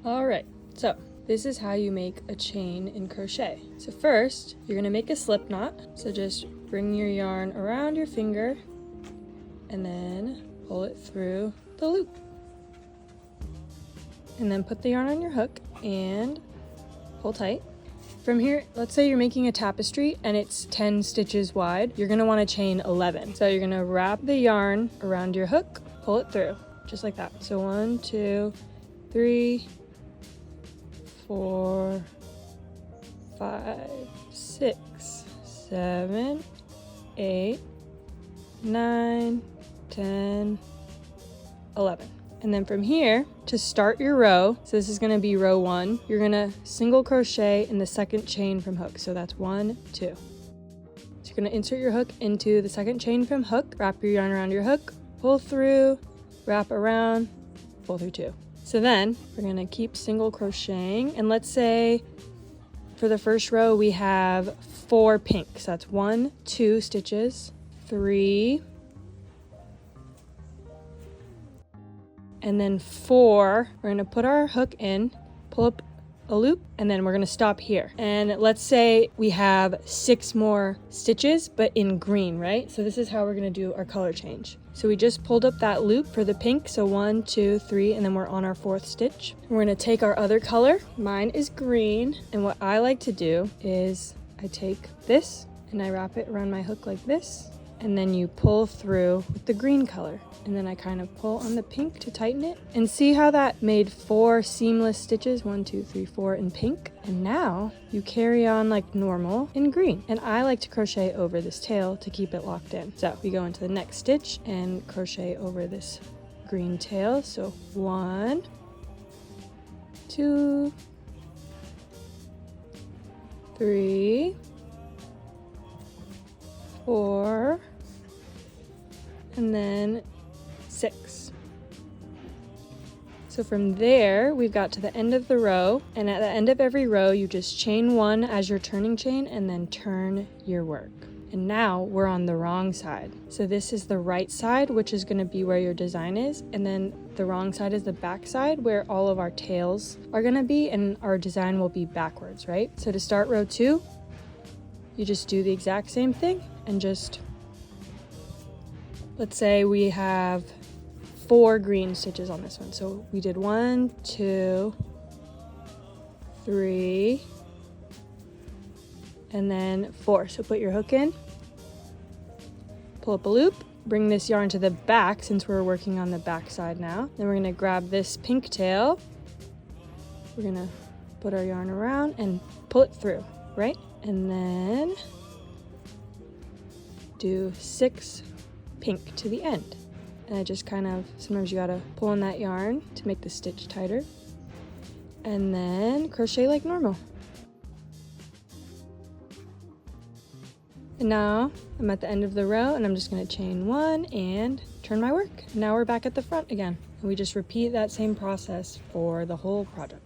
All right, so this is how you make a chain in crochet. So first, you're gonna make a slip knot. So just bring your yarn around your finger and then pull it through the loop. And then put the yarn on your hook and pull tight. From here, let's say you're making a tapestry and it's 10 stitches wide. You're gonna wanna chain 11. So you're gonna wrap the yarn around your hook, pull it through, just like that. So 1, 2, 3, 4, 5, 6, 7, 8, 9, 10, 11. And then from here, to start your row, so this is gonna be row 1, you're gonna single crochet in the second chain from hook. So that's 1, 2. So you're gonna insert your hook into the second chain from hook, wrap your yarn around your hook, pull through, wrap around, pull through 2. So then we're gonna keep single crocheting, and let's say for the first row we have 4 pinks. So that's 1, 2 stitches, 3, and then 4. We're gonna put our hook in, pull up a loop, and then we're gonna stop here. And let's say we have 6 more stitches, but in green, right? So this is how we're gonna do our color change. So we just pulled up that loop for the pink, so 1, 2, 3, and then we're on our 4th stitch. We're gonna take our other color, mine is green, and what I like to do is I take this and I wrap it around my hook like this, and then you pull through with the green color. And then I kind of pull on the pink to tighten it. And see how that made 4 seamless stitches? 1, 2, 3, 4 in pink. And now you carry on like normal in green. And I like to crochet over this tail to keep it locked in. So we go into the next stitch and crochet over this green tail. So 1, 2, 3, 4, and then 6. So from there, we've got to the end of the row, and at the end of every row, you just chain 1 as your turning chain and then turn your work. And now we're on the wrong side. So this is the right side, which is going to be where your design is, and then the wrong side is the back side where all of our tails are going to be, and our design will be backwards, right? So to start row 2, you just do the exact same thing and just, let's say we have 4 green stitches on this one. So we did 1, 2, 3, and then 4. So put your hook in, pull up a loop, bring this yarn to the back since we're working on the back side now. Then we're gonna grab this pink tail. We're gonna put our yarn around and pull it through, right? And then do 6 pink to the end. And I just kind of, sometimes you gotta pull on that yarn to make the stitch tighter. And then crochet like normal. And now I'm at the end of the row and I'm just gonna chain 1 and turn my work. Now we're back at the front again. And we just repeat that same process for the whole project.